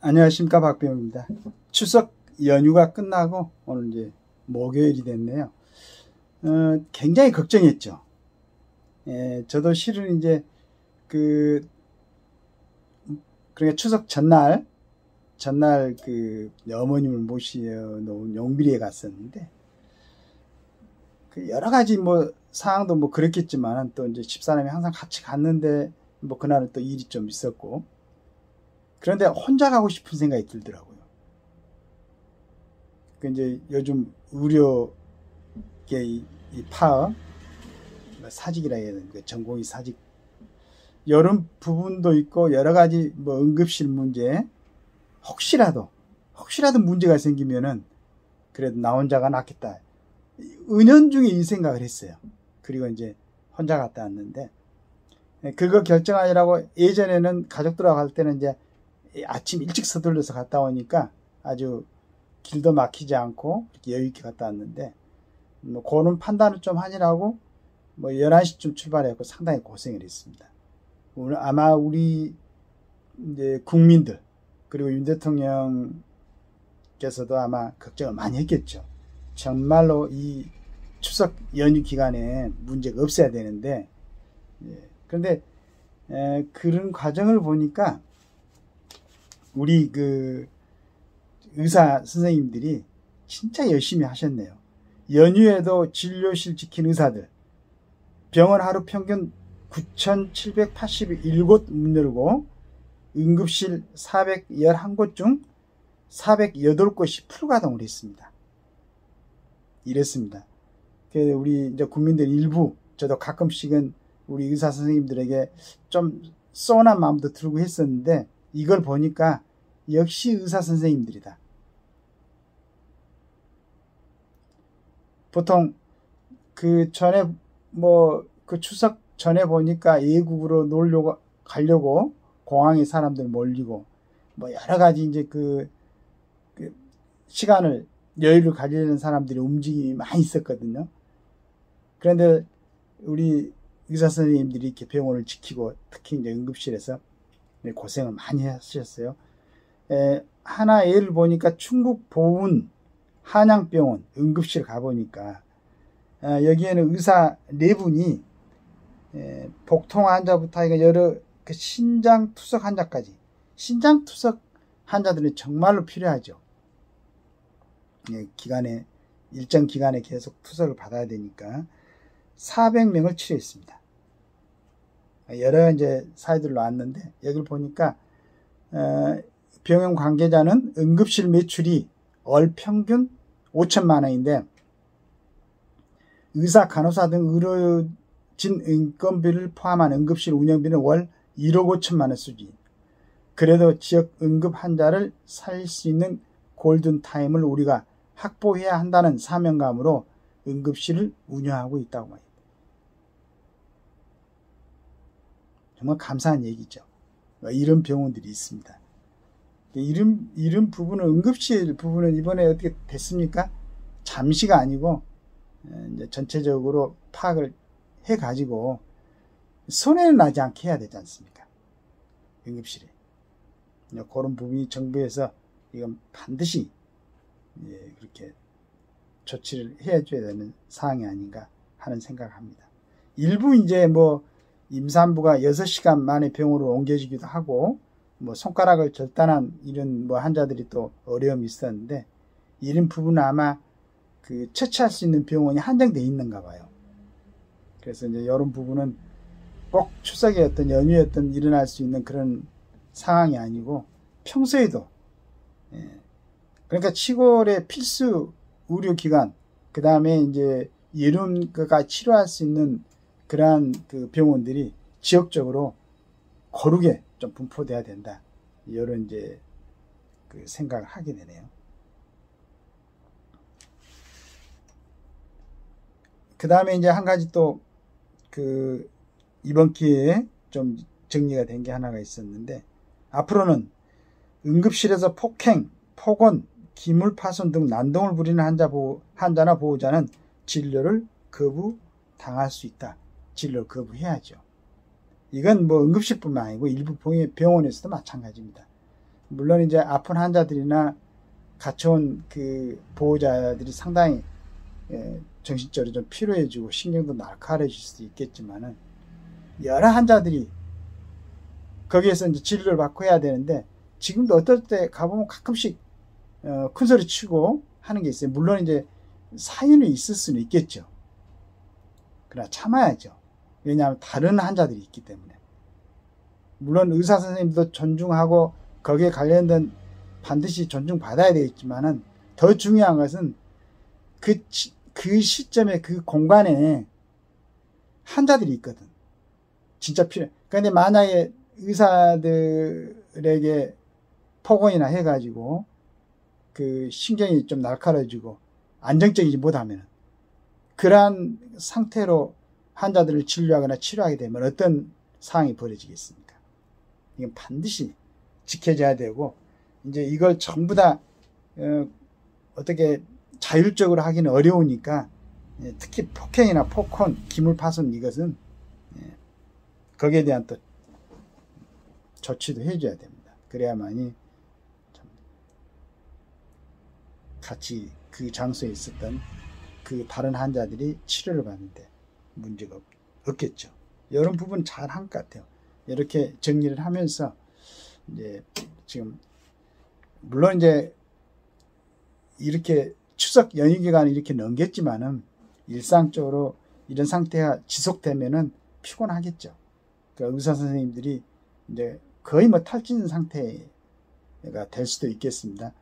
안녕하십니까, 박병입니다. 추석 연휴가 끝나고 오늘 이제 목요일이 됐네요. 굉장히 걱정했죠. 저도 실은 이제 그러니까 추석 전날 어머님을 모시놓은 용비리에 갔었는데, 여러 가지 상황도 그랬겠지만, 또 이제 집사람이 항상 같이 갔는데, 그날은 또 일이 좀 있었고, 그런데 혼자 가고 싶은 생각이 들더라고요. 이제 요즘 의료계 이 파업, 사직이라 해야 되는 전공의 사직, 이런 부분도 있고 여러 가지 응급실 문제, 혹시라도 문제가 생기면은 그래도 나 혼자가 낫겠다. 은연중에 이 생각을 했어요. 그리고 이제 혼자 갔다 왔는데, 그거 결정하느라고 예전에는 가족들하고 갈 때는 이제 아침 일찍 서둘러서 갔다 오니까 아주 길도 막히지 않고 이렇게 여유 있게 갔다 왔는데, 그런 판단을 좀 하느라고 11시쯤 출발해서 상당히 고생을 했습니다. 오늘 아마 우리 이제 국민들, 그리고 윤 대통령께서도 아마 걱정을 많이 했겠죠. 정말로 이 추석 연휴 기간에 문제가 없어야 되는데, 그런데 그런 과정을 보니까 우리 의사 선생님들이 진짜 열심히 하셨네요. 연휴에도 진료실 지킨 의사들, 병원 하루 평균 9,787곳 문 열고 응급실 411곳 중 408곳이 풀가동을 했습니다. 이랬습니다. 우리 이제 국민들 일부, 저도 가끔씩은 우리 의사 선생님들에게 좀 쏘한 마음도 들고 했었는데, 이걸 보니까 역시 의사 선생님들이다. 보통 전에 추석 전에 보니까 외국으로 가려고 공항에 사람들 몰리고 여러 가지 이제 시간을 여유를 가지려는 사람들이 움직임이 많이 있었거든요. 그런데 우리 의사 선생님들이 이렇게 병원을 지키고 특히 이제 응급실에서 고생을 많이 하셨어요. 하나 예를 보니까 충북 보은 한양병원 응급실 가보니까 여기에는 의사 4분이 복통 환자부터 여러 신장 투석 환자까지, 신장 투석 환자들은 정말로 필요하죠. 일정 기간에 계속 투석을 받아야 되니까 400명을 치료했습니다. 여러 이제 사회들로 왔는데, 여기를 보니까 병원 관계자는 응급실 매출이 월 평균 5천만 원인데, 의사, 간호사 등 의료진 인건비를 포함한 응급실 운영비는 월 1억 5천만 원 수준. 그래도 지역 응급 환자를 살릴 수 있는 골든타임을 우리가 확보해야 한다는 사명감으로 응급실을 운영하고 있다고 말입니다. 정말 감사한 얘기죠. 이런 병원들이 있습니다. 이런 부분은, 응급실 부분은 이번에 어떻게 됐습니까? 잠시가 아니고 이제 전체적으로 파악을 해가지고 손해는 나지 않게 해야 되지 않습니까? 응급실에. 그런 부분이 정부에서 이건 반드시 그렇게 조치를 해줘야 되는 사항이 아닌가 하는 생각을 합니다. 일부 이제 임산부가 6시간 만에 병원으로 옮겨지기도 하고, 손가락을 절단한 이런 환자들이 또 어려움이 있었는데, 이런 부분은 아마 처치할 수 있는 병원이 한정되어 있는가 봐요. 그래서 이제 이런 부분은 꼭 추석에 연휴에 일어날 수 있는 그런 상황이 아니고, 평소에도, 그러니까 시골의 필수 의료기관, 그 다음에 이제 이런 거가 치료할 수 있는 그러한 병원들이 지역적으로 거룩에 좀 분포돼야 된다. 이런 이제 생각을 하게 되네요. 그 다음에 이제 한 가지 또 이번 기회에 좀 정리가 된 게 하나가 있었는데, 앞으로는 응급실에서 폭행, 폭언, 기물파손 등 난동을 부리는 환자나 보호자는 진료를 거부당할 수 있다. 진료를 거부해야죠. 이건 응급실뿐만 아니고 일부 병원에서도 마찬가지입니다. 물론 이제 아픈 환자들이나 갇혀온 그 보호자들이 상당히 정신적으로 좀 피로해지고 신경도 날카로워질 수도 있겠지만은 여러 환자들이 거기에서 이제 진료를 받고 해야 되는데 지금도 어떨 때 가보면 가끔씩 큰 소리 치고 하는 게 있어요. 물론 이제 사연이 있을 수는 있겠죠. 그러나 참아야죠. 왜냐하면 다른 환자들이 있기 때문에. 물론 의사 선생님도 존중하고 거기에 관련된 반드시 존중받아야 되겠지만은 더 중요한 것은 그 시점에 그 공간에 환자들이 있거든. 진짜 필요해. 그런데 만약에 의사들에게 폭언이나 해가지고 그 신경이 좀 날카로워지고 안정적이지 못하면 그러한 상태로 환자들을 진료하거나 치료하게 되면 어떤 상황이 벌어지겠습니까? 이건 반드시 지켜져야 되고 이제 이걸 전부 다 어떻게 자율적으로 하기는 어려우니까 특히 폭행이나 폭언, 기물파손 이것은 거기에 대한 또 조치도 해줘야 됩니다. 그래야만이 같이 그 장소에 있었던 그 다른 환자들이 치료를 받는데 문제가 없겠죠. 이런 부분 잘 한 것 같아요. 이렇게 정리를 하면서 이제 지금 물론 이제 이렇게 추석 연휴 기간을 이렇게 넘겼지만은 일상적으로 이런 상태가 지속되면은 피곤하겠죠. 그러니까 의사 선생님들이 이제 거의 뭐 탈진 상태가 될 수도 있겠습니다.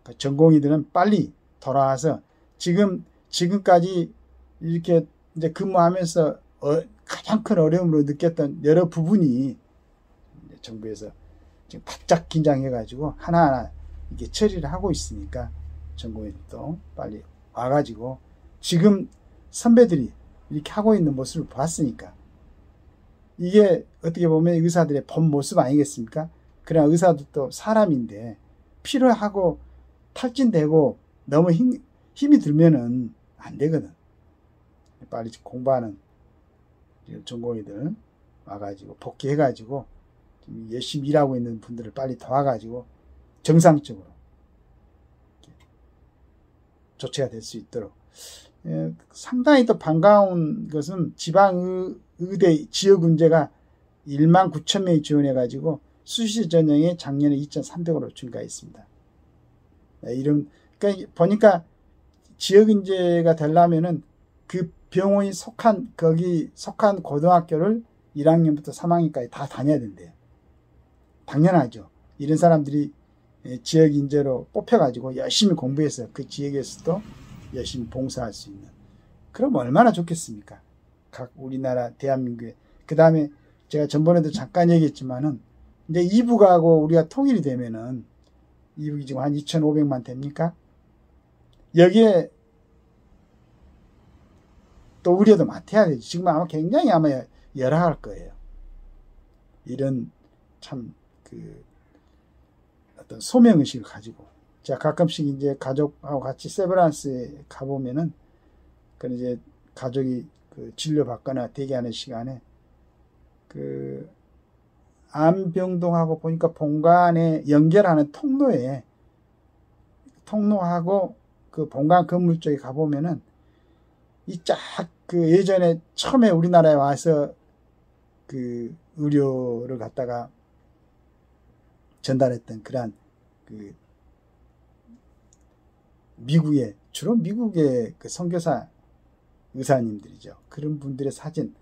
그러니까 전공의들은 빨리 돌아와서 지금까지 이렇게 이제 근무하면서 가장 큰 어려움으로 느꼈던 여러 부분이 정부에서 지금 바짝 긴장해가지고 하나하나 이게 처리를 하고 있으니까 전공의들도 빨리 와가지고 지금 선배들이 이렇게 하고 있는 모습을 봤으니까 이게 어떻게 보면 의사들의 본 모습 아니겠습니까? 그러나 의사들도 사람인데 피로하고 탈진되고 너무 힘이 들면은 안 되거든. 빨리 공부하는 전공의들 와가지고 복귀해가지고 열심히 일하고 있는 분들을 빨리 도와가지고 정상적으로 조치가 될 수 있도록 상당히 또 반가운 것은 지방의대 지역의대가 1만 9천 명이 지원해가지고 수시 전형에 작년에 2,300으로 증가했습니다. 그러니까 보니까 지역인재가 되려면은 그 병원이 거기 속한 고등학교를 1학년부터 3학년까지 다 다녀야 된대요. 당연하죠. 이런 사람들이 지역인재로 뽑혀가지고 열심히 공부해서 그 지역에서도 열심히 봉사할 수 있는. 그럼 얼마나 좋겠습니까? 각 우리나라 대한민국에. 그 다음에 제가 전번에도 잠깐 얘기했지만은 이제 이북하고 우리가 통일이 되면은 이북이 지금 한 2,500만 됩니까? 여기에 또 우려도 맡아야 되지. 지금 아마 굉장히 아마 열악할 거예요. 이런 참 어떤 소명의식을 가지고. 제가 가끔씩 이제 가족하고 같이 세브란스에 가보면은, 그 이제 가족이 진료받거나 대기하는 시간에 암병동하고 보니까 본관에 연결하는 통로하고 그 본관 건물 쪽에 가보면은 예전에 처음에 우리나라에 와서 의료를 갖다가 전달했던 그러한 주로 미국의 선교사 의사님들이죠. 그런 분들의 사진.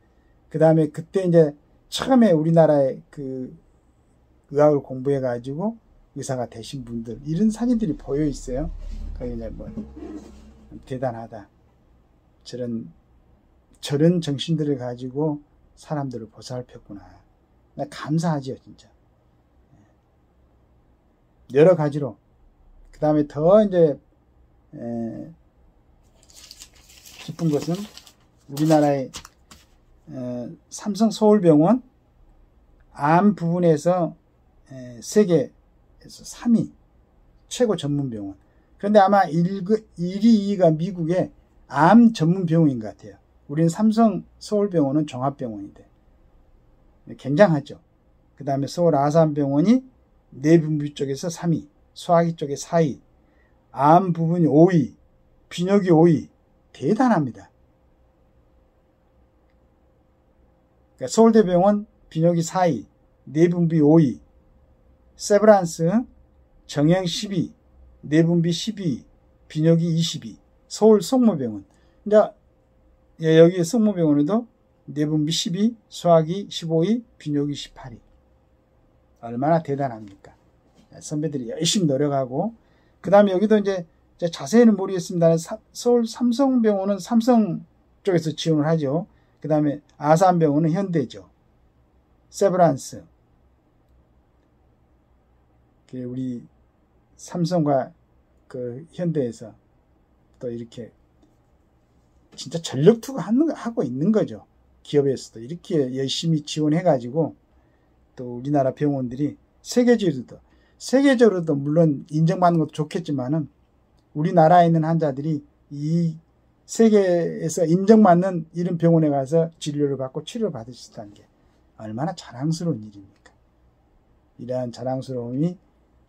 그 다음에 그때 이제 처음에 우리나라에 의학을 공부해가지고 의사가 되신 분들, 이런 사진들이 보여 있어요. 거기 이제 대단하다. 저런 정신들을 가지고 사람들을 보살폈구나. 나 감사하지요, 진짜. 여러 가지로. 그 다음에 더 이제, 기쁜 것은 우리나라의 삼성 서울병원 암 부분에서 세계에서 3위 최고 전문 병원. 그런데 아마 1위, 2위가 미국의 암 전문 병원인 것 같아요. 우리는 삼성 서울병원은 종합병원인데 굉장하죠. 그 다음에 서울 아산병원이 내분비 쪽에서 3위, 소화기 쪽에 4위, 암 부분이 5위, 비뇨기 5위. 대단합니다. 그러니까 서울대병원 비뇨기 4위, 내분비 5위, 세브란스 정형 10위, 내분비 12위, 비뇨기 20위, 서울 성모병원. 이제 여기 성모병원에도 내분비 10위, 소화기 15위, 비뇨기 18위. 얼마나 대단합니까? 선배들이 열심히 노력하고, 그 다음에 여기도 이제 자세히는 모르겠습니다. 서울 삼성병원은 삼성 쪽에서 지원을 하죠. 그 다음에 아산병원은 현대죠. 세브란스. 우리 삼성과 그 현대에서 또 이렇게 진짜 전력 투구하고 있는 거죠. 기업에서도 이렇게 열심히 지원해가지고 또 우리나라 병원들이 세계적으로도 물론 인정받는 것도 좋겠지만은 우리나라에 있는 환자들이 이 세계에서 인정받는 이런 병원에 가서 진료를 받고 치료를 받을 수 있다는 게 얼마나 자랑스러운 일입니까? 이러한 자랑스러움이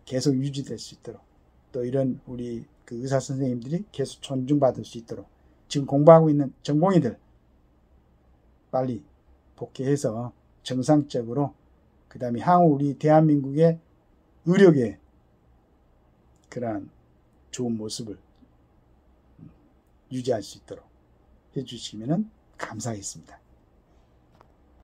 계속 유지될 수 있도록, 또 이런 우리 그 의사 선생님들이 계속 존중받을 수 있도록 지금 공부하고 있는 전공의들 빨리 복귀해서 정상적으로, 그 다음에 향후 우리 대한민국의 의료계 그러한 좋은 모습을 유지할 수 있도록 해주시면 감사하겠습니다.